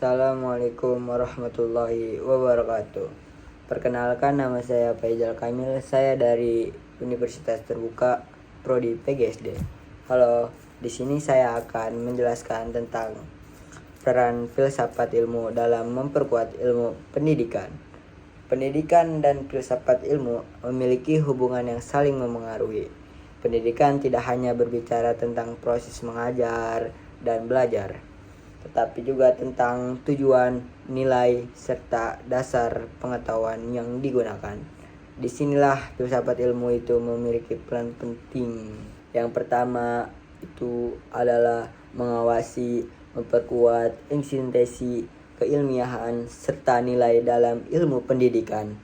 Assalamualaikum warahmatullahi wabarakatuh. Perkenalkan, nama saya Faizal Kamil. Saya dari Universitas Terbuka Prodi PGSD. Halo, di sini saya akan menjelaskan tentang peran filsafat ilmu dalam memperkuat ilmu pendidikan. Pendidikan dan filsafat ilmu memiliki hubungan yang saling memengaruhi. Pendidikan tidak hanya berbicara tentang proses mengajar dan belajar, tetapi juga tentang tujuan, nilai, serta dasar pengetahuan yang digunakan. Disinilah filsafat ilmu itu memiliki peran penting. Yang pertama itu adalah mengawasi, memperkuat eksistensi keilmiahan serta nilai dalam ilmu pendidikan.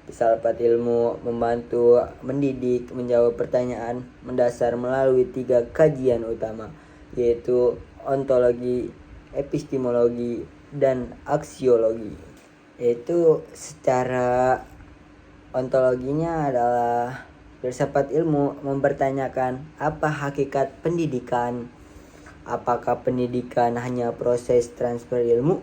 Filsafat ilmu membantu mendidik menjawab pertanyaan mendasar melalui 3 kajian utama, yaitu ontologi, epistemologi, dan aksiologi. Yaitu secara ontologinya adalah filsafat ilmu mempertanyakan apa hakikat pendidikan, apakah pendidikan hanya proses transfer ilmu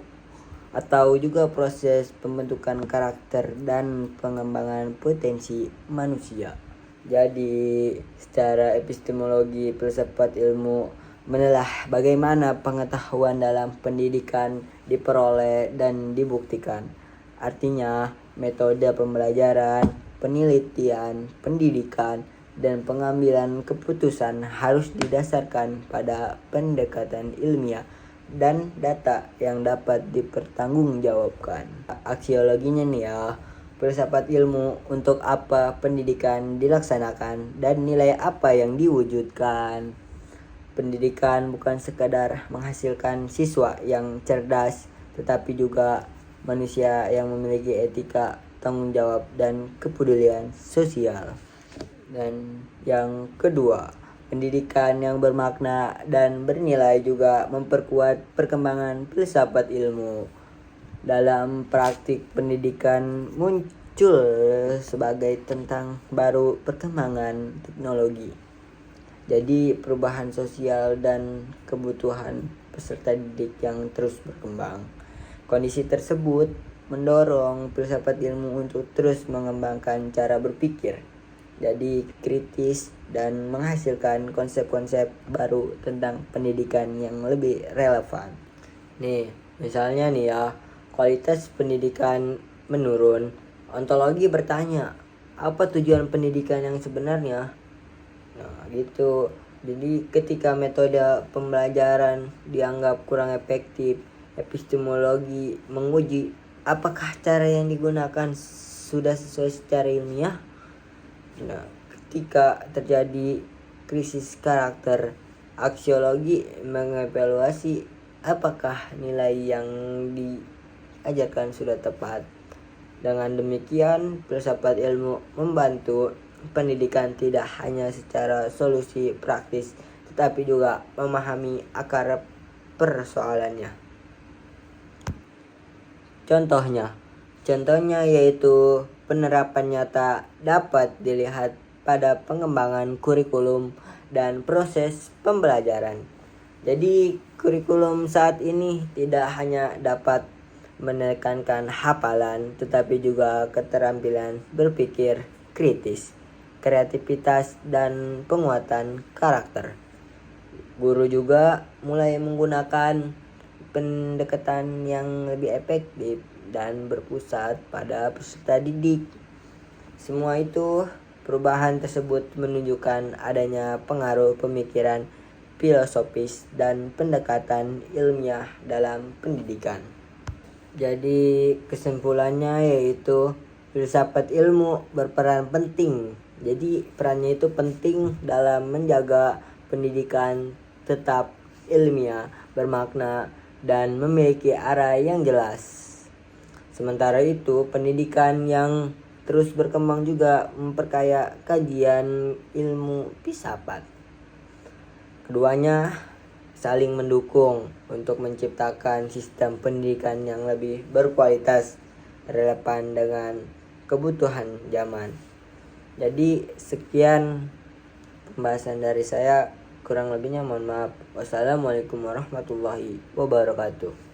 atau juga proses pembentukan karakter dan pengembangan potensi manusia. Jadi secara epistemologi, filsafat ilmu menelah bagaimana pengetahuan dalam pendidikan diperoleh dan dibuktikan. Artinya, metode pembelajaran, penelitian, pendidikan, dan pengambilan keputusan harus didasarkan pada pendekatan ilmiah dan data yang dapat dipertanggungjawabkan. Aksiologinya nih ya, filsafat ilmu untuk apa pendidikan dilaksanakan dan nilai apa yang diwujudkan. Pendidikan bukan sekadar menghasilkan siswa yang cerdas, tetapi juga manusia yang memiliki etika, tanggung jawab, dan kepedulian sosial. Dan yang kedua, pendidikan yang bermakna dan bernilai juga memperkuat perkembangan filsafat ilmu. Dalam praktik pendidikan muncul sebagai tentang baru perkembangan teknologi. Jadi perubahan sosial dan kebutuhan peserta didik yang terus berkembang. Kondisi tersebut mendorong filsafat ilmu untuk terus mengembangkan cara berpikir, jadi kritis, dan menghasilkan konsep-konsep baru tentang pendidikan yang lebih relevan. Nih, misalnya nih ya, kualitas pendidikan menurun. Ontologi bertanya, apa tujuan pendidikan yang sebenarnya? Nah, gitu. Jadi ketika metode pembelajaran dianggap kurang efektif, epistemologi menguji apakah cara yang digunakan sudah sesuai secara ilmiah. Nah, ketika terjadi krisis karakter, aksiologi mengevaluasi apakah nilai yang diajarkan sudah tepat. Dengan demikian, filsafat ilmu membantu pendidikan tidak hanya secara solusi praktis, tetapi juga memahami akar persoalannya. Contohnya yaitu penerapan nyata dapat dilihat pada pengembangan kurikulum dan proses pembelajaran. Jadi kurikulum saat ini tidak hanya dapat menekankan hafalan, tetapi juga keterampilan berpikir kritis, kreativitas, dan penguatan karakter. Guru juga mulai menggunakan pendekatan yang lebih efektif dan berpusat pada peserta didik. Semua itu, perubahan tersebut menunjukkan adanya pengaruh pemikiran filosofis dan pendekatan ilmiah dalam pendidikan. Jadi kesimpulannya yaitu filsafat ilmu berperan penting. Jadi perannya itu penting dalam menjaga pendidikan tetap ilmiah, bermakna, dan memiliki arah yang jelas. Sementara itu, pendidikan yang terus berkembang juga memperkaya kajian ilmu filsafat. Keduanya saling mendukung untuk menciptakan sistem pendidikan yang lebih berkualitas, relevan dengan kebutuhan zaman. Jadi sekian pembahasan dari saya, kurang lebihnya mohon maaf. Wassalamualaikum warahmatullahi wabarakatuh.